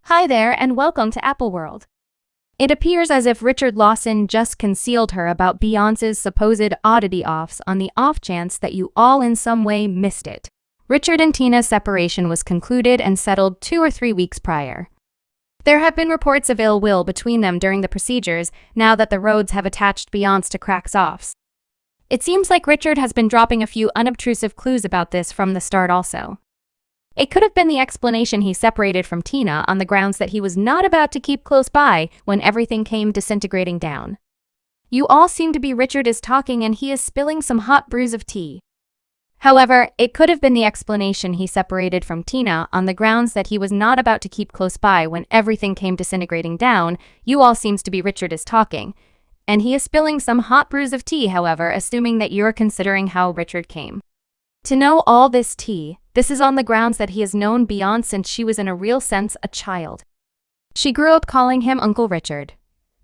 Hi there and welcome to Apple World. It appears as if Richard Lawson just concealed her about Beyonce's supposed oddity offs on the off chance that you all in some way missed it. Richard and Tina's separation was concluded and settled 2 or 3 weeks prior. There have been reports of ill will between them during the procedures now that the roads have attached Beyonce to Crack's offs. It seems like Richard has been dropping a few unobtrusive clues about this from the start also. It could have been the explanation he separated from Tina on the grounds that he was not about to keep close by when everything came disintegrating down. You all seem to be Richard is talking and he is spilling some hot brews of tea. However, it could have been the explanation he separated from Tina on the grounds that he was not about to keep close by when everything came disintegrating down. You all seems to be Richard is talking. And he is spilling some hot brews of tea, however, assuming that you're considering how Richard came to know all this tea. This is on the grounds that he has known Beyonce since she was in a real sense a child. She grew up calling him Uncle Richard.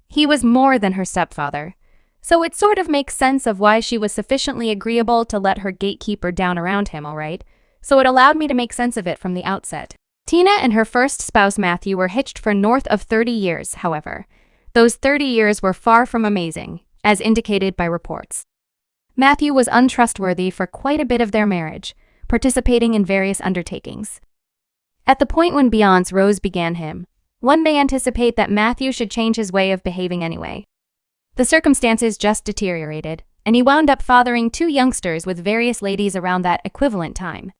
He was more than her stepfather. So it sort of makes sense of why she was sufficiently agreeable to let her gatekeeper down around him, alright? So it allowed me to make sense of it from the outset. Tina and her first spouse Matthew were hitched for north of 30 years, however. Those 30 years were far from amazing, as indicated by reports. Matthew was untrustworthy for quite a bit of their marriage, participating in various undertakings. At the point when Beyonce's rose began him, one may anticipate that Matthew should change his way of behaving anyway. The circumstances just deteriorated, and he wound up fathering 2 youngsters with various ladies around that equivalent time.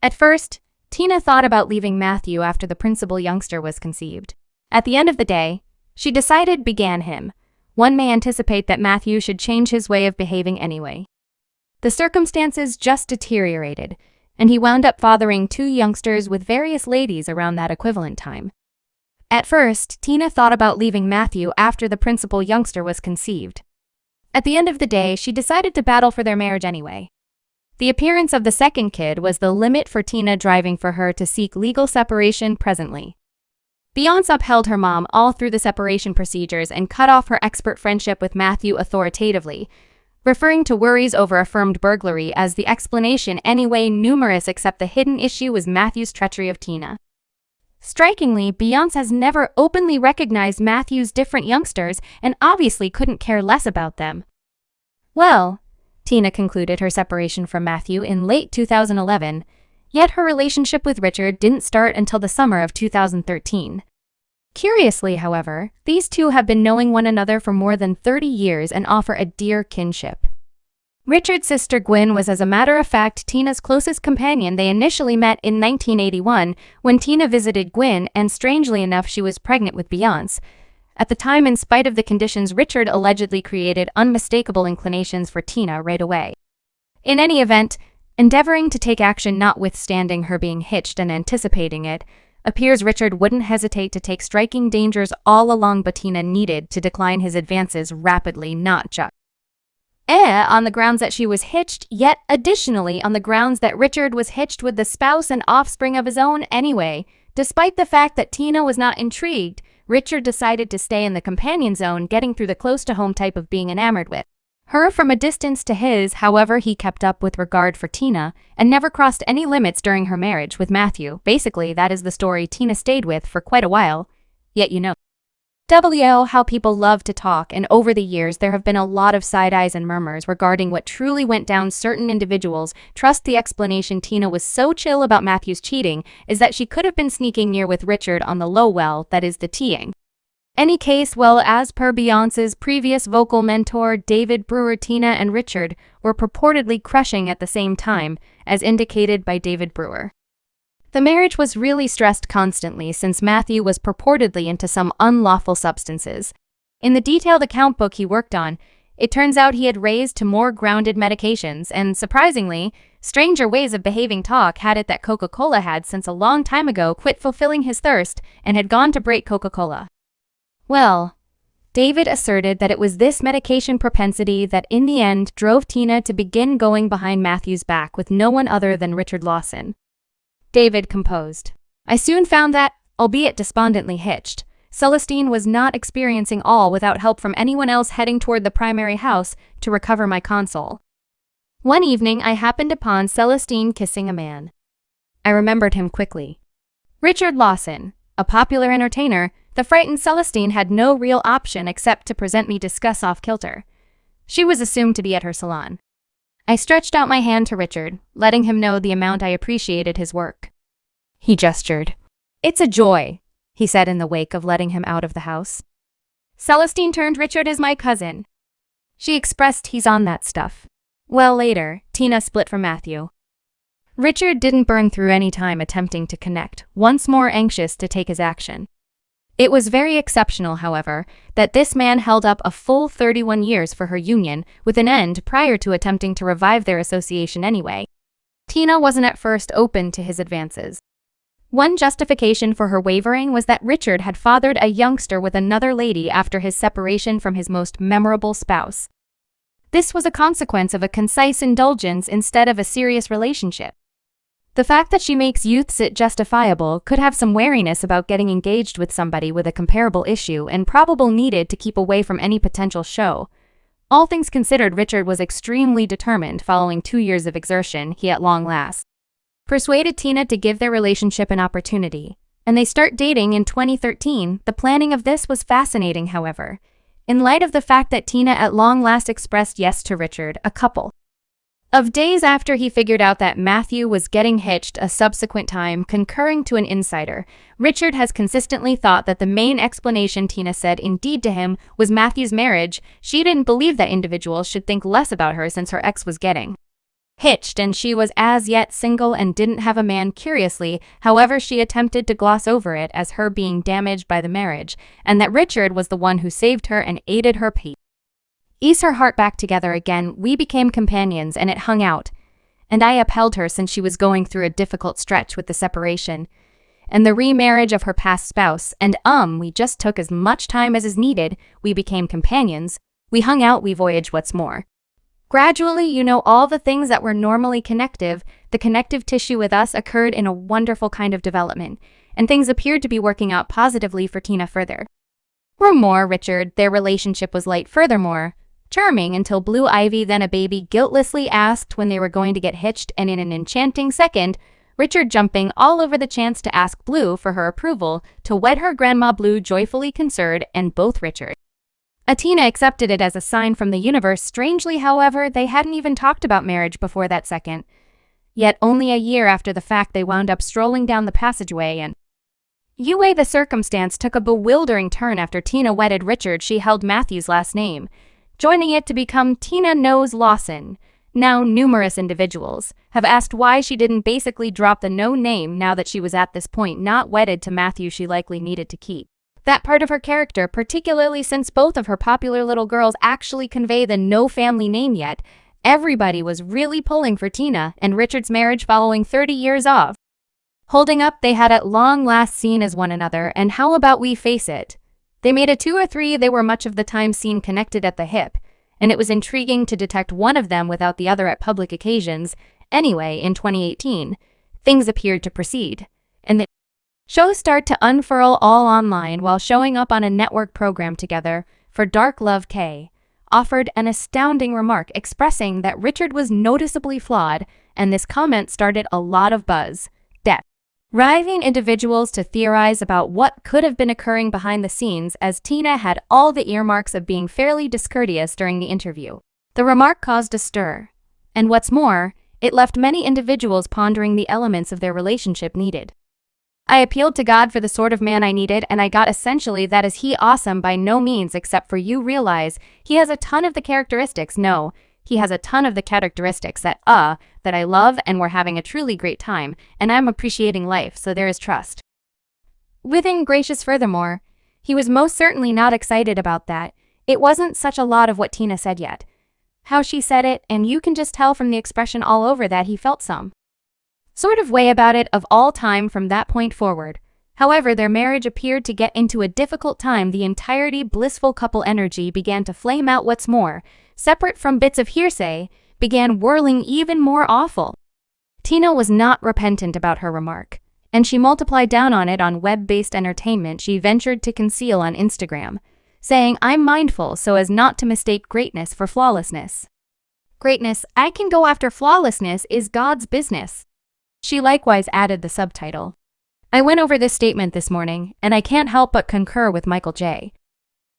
At first, Tina thought about leaving Matthew after the principal youngster was conceived. At the end of the day, she decided began him. One may anticipate that Matthew should change his way of behaving anyway. The circumstances just deteriorated, and he wound up fathering 2 youngsters with various ladies around that equivalent time. At first, Tina thought about leaving Matthew after the principal youngster was conceived. At the end of the day, she decided to battle for their marriage anyway. The appearance of the second kid was the limit for Tina, driving for her to seek legal separation presently. Beyonce upheld her mom all through the separation procedures and cut off her expert friendship with Matthew authoritatively, referring to worries over affirmed burglary as the explanation anyway numerous, except the hidden issue was Matthew's treachery of Tina. Strikingly, Beyonce has never openly recognized Matthew's different youngsters and obviously couldn't care less about them. Well, Tina concluded her separation from Matthew in late 2011, yet her relationship with Richard didn't start until the summer of 2013. Curiously, however, these two have been knowing one another for more than 30 years and offer a dear kinship. Richard's sister Gwen was, as a matter of fact, Tina's closest companion. They initially met in 1981 when Tina visited Gwen, and strangely enough she was pregnant with Beyonce. At the time, in spite of the conditions, Richard allegedly created unmistakable inclinations for Tina right away. In any event, endeavoring to take action notwithstanding her being hitched and anticipating it, appears Richard wouldn't hesitate to take striking dangers all along, but Tina needed to decline his advances rapidly, not just on the grounds that she was hitched, yet additionally on the grounds that Richard was hitched with the spouse and offspring of his own anyway. Despite the fact that Tina was not intrigued, Richard decided to stay in the companion zone, getting through the close-to-home type of being enamored with her from a distance to his. However, he kept up with regard for Tina and never crossed any limits during her marriage with Matthew. Basically, that is the story Tina stayed with for quite a while. Yet how people love to talk, and over the years there have been a lot of side eyes and murmurs regarding what truly went down. Certain individuals trust the explanation Tina was so chill about Matthew's cheating is that she could have been sneaking near with Richard on the low, well, that is the teeing. Any case, well, as per Beyonce's previous vocal mentor David Brewer, Tina and Richard were purportedly crushing at the same time, as indicated by David Brewer. The marriage was really stressed constantly since Matthew was purportedly into some unlawful substances. In the detailed account book he worked on, it turns out he had raised to more grounded medications, and surprisingly, stranger ways of behaving. Talk had it that Coca-Cola had since a long time ago quit fulfilling his thirst and had gone to break Coca-Cola. Well, David asserted that it was this medication propensity that in the end drove Tina to begin going behind Matthew's back with no one other than Richard Lawson. David composed, "I soon found that, albeit despondently hitched, Celestine was not experiencing all without help from anyone else, heading toward the primary house to recover my console. One evening I happened upon Celestine kissing a man. I remembered him quickly. Richard Lawson, a popular entertainer, the frightened Celestine had no real option except to present me disgust off-kilter. She was assumed to be at her salon. I stretched out my hand to Richard, letting him know the amount I appreciated his work. He gestured. "It's a joy," he said in the wake of letting him out of the house. Celestine turned. "Richard is my cousin." She expressed he's on that stuff. Well, later, Tina split from Matthew. Richard didn't burn through any time attempting to connect, once more anxious to take his action. It was very exceptional, however, that this man held up a full 31 years for her union with an end prior to attempting to revive their association anyway. Tina wasn't at first open to his advances. One justification for her wavering was that Richard had fathered a youngster with another lady after his separation from his most memorable spouse. This was a consequence of a concise indulgence instead of a serious relationship. The fact that she makes youths it justifiable could have some wariness about getting engaged with somebody with a comparable issue and probable needed to keep away from any potential show. All things considered, Richard was extremely determined following 2 years of exertion he at long last persuaded Tina to give their relationship an opportunity, and they start dating in 2013. The planning of this was fascinating, however, in light of the fact that Tina at long last expressed yes to Richard a couple of days after he figured out that Matthew was getting hitched. A subsequent time, concurring to an insider, Richard has consistently thought that the main explanation Tina said indeed to him was Matthew's marriage. She didn't believe that individuals should think less about her since her ex was getting hitched and she was as yet single and didn't have a man. Curiously, however, she attempted to gloss over it as her being damaged by the marriage, and that Richard was the one who saved her and aided her ease her heart back together again. We became companions and it hung out, and I upheld her since she was going through a difficult stretch with the separation and the remarriage of her past spouse, and we just took as much time as is needed. We became companions, we hung out, we voyaged. What's more, gradually, all the things that were normally connective, the connective tissue with us occurred in a wonderful kind of development, and things appeared to be working out positively for Tina further. Furthermore, Richard, their relationship was light, furthermore charming, until Blue Ivy, then a baby, guiltlessly asked when they were going to get hitched, and in an enchanting second, Richard jumping all over the chance to ask Blue for her approval to wed her grandma. Blue joyfully concurred, and both Richard and Tina accepted it as a sign from the universe. Strangely, however, they hadn't even talked about marriage before that second. Yet only a year after the fact, they wound up strolling down the passageway, and the circumstance took a bewildering turn after Tina wedded Richard. She held Matthew's last name, joining it to become Tina Knowles Lawson. Now, numerous individuals have asked why she didn't basically drop the no name now that she was at this point not wedded to Matthew. She likely needed to keep that part of her character, particularly since both of her popular little girls actually convey the no family name yet. Everybody was really pulling for Tina and Richard's marriage following 30 years of holding up. They had at long last seen as one another, and how about we face it, they made a 2 or 3. They were much of the time seen connected at the hip, and it was intriguing to detect one of them without the other at public occasions. Anyway, in 2018, things appeared to proceed, and the shows start to unfurl all online while showing up on a network program together. For Dark Love K offered an astounding remark expressing that Richard was noticeably flawed, and this comment started a lot of buzz, driving individuals to theorize about what could have been occurring behind the scenes, as Tina had all the earmarks of being fairly discourteous during the interview. The remark caused a stir, and what's more, it left many individuals pondering the elements of their relationship needed. I appealed to God for the sort of man I needed, and I got essentially that. Is he awesome? By no means, except for you realize he has a ton of the characteristics. No, he has a ton of the characteristics that I love, and we're having a truly great time, and I'm appreciating life, so there is trust within. Gracious. Furthermore, he was most certainly not excited about that. It wasn't such a lot of what Tina said yet. How she said it, and you can just tell from the expression all over that he felt some sort of way about it of all time from that point forward. However, their marriage appeared to get into a difficult time. The entirety blissful couple energy began to flame out. What's more, separate from bits of hearsay, began whirling even more awful. Tina was not repentant about her remark, and she multiplied down on it on web-based entertainment she ventured to conceal on Instagram, saying, "I'm mindful so as not to mistake greatness for flawlessness. Greatness I can go after, flawlessness is God's business." She likewise added the subtitle, I went over this statement this morning, and I can't help but concur with Michael J.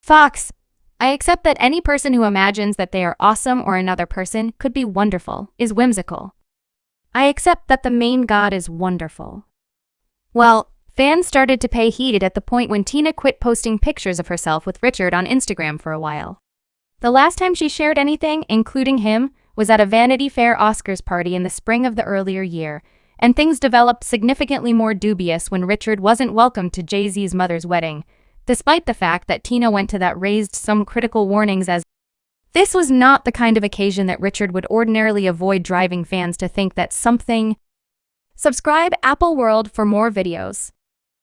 Fox. I accept that any person who imagines that they are awesome or another person could be wonderful is whimsical. I accept that the main god is wonderful. Well, fans started to pay heed at the point when Tina quit posting pictures of herself with Richard on Instagram for a while. The last time she shared anything, including him, was at a Vanity Fair Oscars party in the spring of the earlier year, and things developed significantly more dubious when Richard wasn't welcomed to Jay-Z's mother's wedding, despite the fact that Tina went to that raised some critical warnings as this was not the kind of occasion that Richard would ordinarily avoid, driving fans to think that something. Subscribe Apple World for more videos.